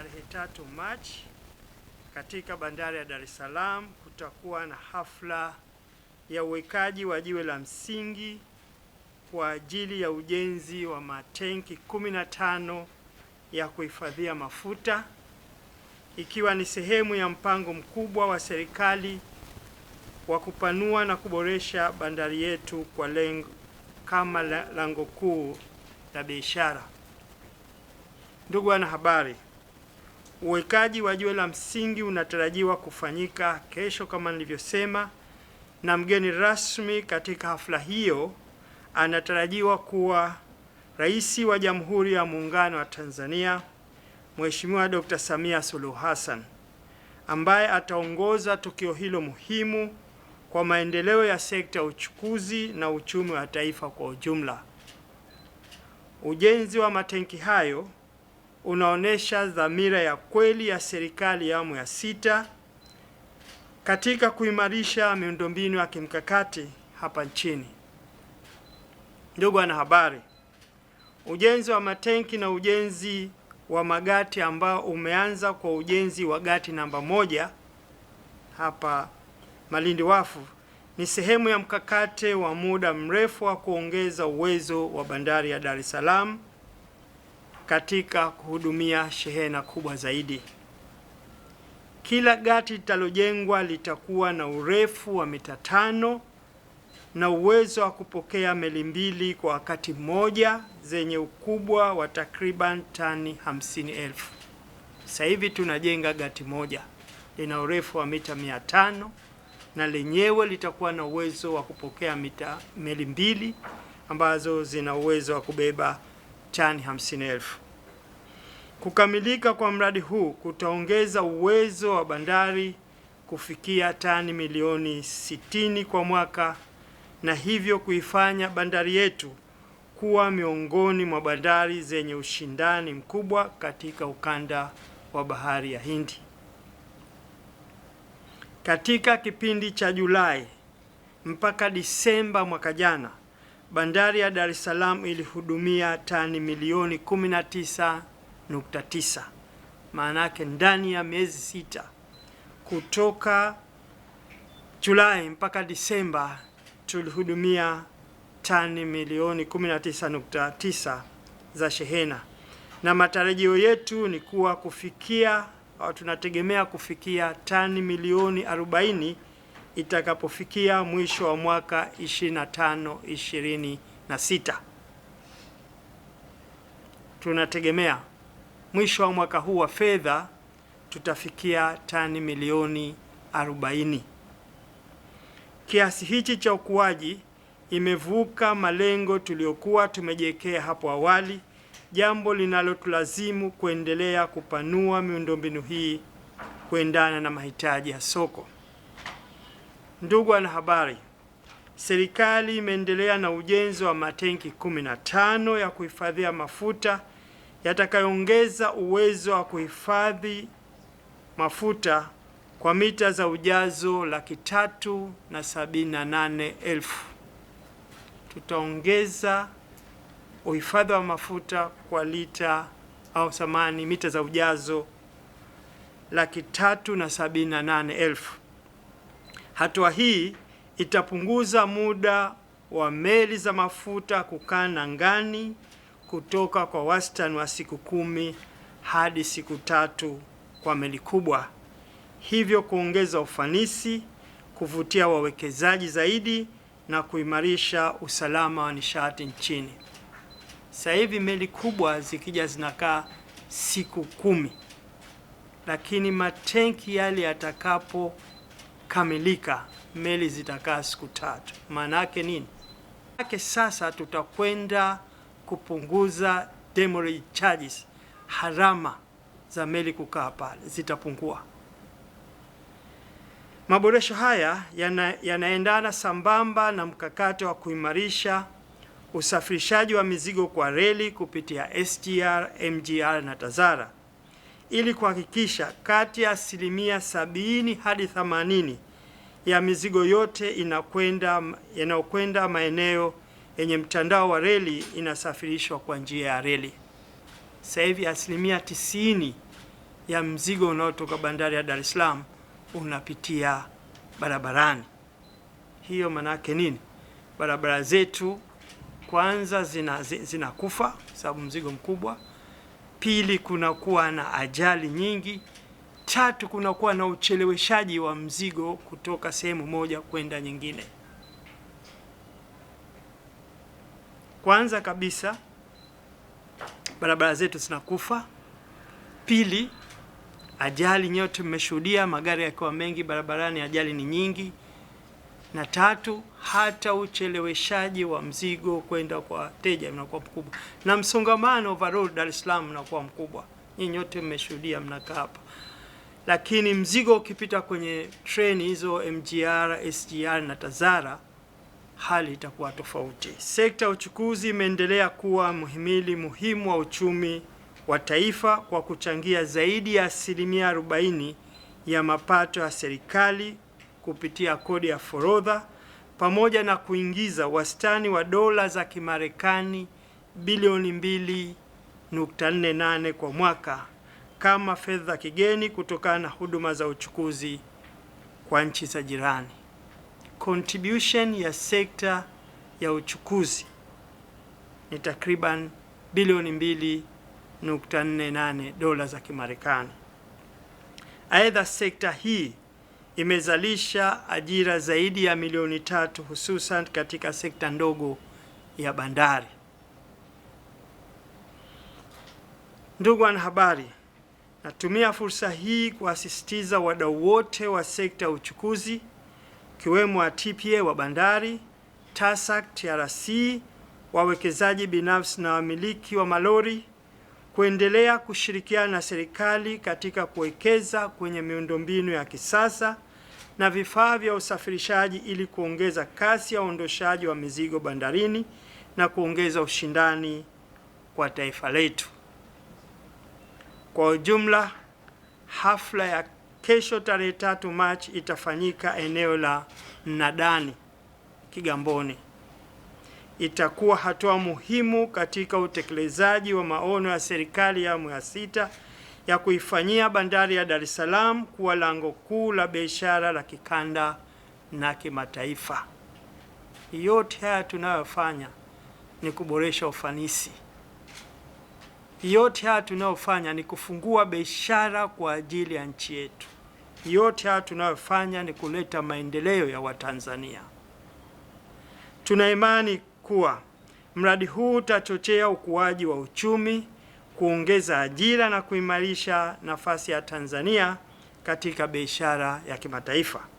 tarehe 3 Machi katika bandari ya Dar es Salaam kutakuwa na hafla ya uwekaji wa jiwe la msingi kwa ajili ya ujenzi wa matenki 15 ya kuhifadhia mafuta, ikiwa ni sehemu ya mpango mkubwa wa serikali wa kupanua na kuboresha bandari yetu kwa lengo kama lango kuu la biashara. Ndugu wanahabari, uwekaji wa jiwe la msingi unatarajiwa kufanyika kesho kama nilivyosema, na mgeni rasmi katika hafla hiyo anatarajiwa kuwa Rais wa Jamhuri ya Muungano wa Tanzania, Mheshimiwa Dr. Samia Suluhu Hassan, ambaye ataongoza tukio hilo muhimu kwa maendeleo ya sekta ya uchukuzi na uchumi wa taifa kwa ujumla. Ujenzi wa matenki hayo unaonesha dhamira ya kweli ya serikali ya awamu ya 6 katika kuimarisha miundombinu ya kimkakati hapa nchini. Ndugu wanahabari, ujenzi wa matenki na ujenzi wa magati ambao umeanza kwa ujenzi wa gati namba 1 hapa Malindi Wafu ni sehemu ya mkakati wa muda mrefu wa kuongeza uwezo wa bandari ya Dar es Salaam katika kuhudumia shehena kubwa zaidi. Kila gati litalojengwa litakuwa na urefu wa mita 5 na uwezo wa kupokea meli 2 kwa wakati mmoja zenye ukubwa wa takriban tani 50,000. Sasa hivi tunajenga gati moja lina urefu wa mita 500 na lenyewe litakuwa na uwezo wa kupokea meli 2 ambazo zina uwezo wa kubeba tani 50,000. Kukamilika kwa mradi huu kutaongeza uwezo wa bandari kufikia tani milioni 60 kwa mwaka, na hivyo kuifanya bandari yetu kuwa miongoni mwa bandari zenye ushindani mkubwa katika ukanda wa Bahari ya Hindi. Katika kipindi cha Julai mpaka Disemba mwaka jana, bandari ya Dar es Salaam ilihudumia tani milioni 19.9. Maana yake ndani ya miezi 6 kutoka Julai mpaka Disemba tulihudumia tani milioni 19.9 za shehena, na matarajio yetu ni kuwa tunategemea kufikia tani milioni 40 itakapofikia mwisho wa mwaka 25-26. Tunategemea mwisho wa mwaka huu wa fedha tutafikia tani milioni 40. Kiasi hichi cha ukuaji imevuka malengo tuliyokuwa tumejiwekea hapo awali, jambo linalotulazimu kuendelea kupanua miundombinu hii kuendana na mahitaji ya soko. Ndugu wanahabari, serikali imeendelea na ujenzi wa matenki 15 ya kuhifadhia mafuta yatakayoongeza uwezo wa kuhifadhi mafuta kwa mita za ujazo 378,000. Tutaongeza uhifadhi wa mafuta kwa mita za ujazo 378,000. Hatua hii itapunguza muda wa meli za mafuta kukaa angani kutoka kwa wastani wa siku 10 hadi siku 3 kwa meli kubwa, hivyo kuongeza ufanisi, kuvutia wawekezaji zaidi na kuimarisha usalama wa nishati nchini. Sasa hivi meli kubwa zikija zinakaa siku 10, lakini matenki yale yatakapokamilika meli zitakaa siku 3. Maana yake nini? Maana sasa tutakwenda kupunguza demurrage charges, harama za meli kukaa pale zitapungua. Maboresho haya yanaendana sambamba na mkakati wa kuimarisha usafirishaji wa mizigo kwa reli kupitia SGR, MGR na TAZARA ili kuhakikisha kati ya 70% hadi 80% ya mizigo yote inayokwenda maeneo yenye mtandao wa reli inasafirishwa kwa njia ya reli. Sasa hivi 90% ya mzigo unaotoka bandari ya Dar es Salaam unapitia barabarani. Hiyo manake nini? Barabara zetu kwanza zinakufa sababu mzigo mkubwa. Pili, kunakuwa na ajali nyingi. Tatu, kunakuwa na ucheleweshaji wa mzigo kutoka sehemu moja kwenda nyingine. Kwanza kabisa, barabara zetu zinakufa. Pili, ajali nyote mmeshuhudia, magari yakiwa mengi barabarani, ajali ni nyingi. Na tatu, hata ucheleweshaji wa mzigo kwenda kwa wateja unakuwa mkubwa, na msongamano overall Dar es Salaam unakuwa mkubwa. Nyinyi nyote mmeshuhudia, mnakaa hapa. Lakini mzigo ukipita kwenye treni hizo MGR, SGR na TAZARA, hali itakuwa tofauti. Sekta ya uchukuzi imeendelea kuwa muhimili muhimu wa uchumi wa taifa kwa kuchangia zaidi ya 40% ya mapato ya serikali kupitia kodi ya forodha, pamoja na kuingiza wastani wa dola za Kimarekani bilioni 2.48 kwa mwaka kama fedha kigeni kutokana na huduma za uchukuzi kwa nchi za jirani. Contribution ya sekta ya uchukuzi ni takriban bilioni 2.48 dola za Kimarekani. Aidha, sekta hii imezalisha ajira zaidi ya milioni 3 hususan katika sekta ndogo ya bandari. Ndugu wanahabari, natumia fursa hii kuasisitiza wadau wote wa sekta ya uchukuzi kiwemo wa TPA wa bandari, TASAC, TRC, wawekezaji binafsi na wamiliki wa malori kuendelea kushirikiana na serikali katika kuwekeza kwenye miundombinu ya kisasa na vifaa vya usafirishaji ili kuongeza kasi ya uondoshaji wa mizigo bandarini na kuongeza ushindani kwa taifa letu. Kwa ujumla, hafla ya kesho tarehe 3 Machi itafanyika eneo la Mnadani, Kigamboni. Itakuwa hatua muhimu katika utekelezaji wa maono ya serikali ya awamu ya 6 ya kuifanyia bandari ya Dar es Salaam kuwa lango kuu la biashara la kikanda na kimataifa. Yote haya tunayofanya ni kuboresha ufanisi. Yote haya tunayofanya ni kufungua biashara kwa ajili ya nchi yetu. Yote haya tunayofanya ni kuleta maendeleo ya Watanzania. Tuna imani kuwa mradi huu utachochea ukuaji wa uchumi, kuongeza ajira na kuimarisha nafasi ya Tanzania katika biashara ya kimataifa.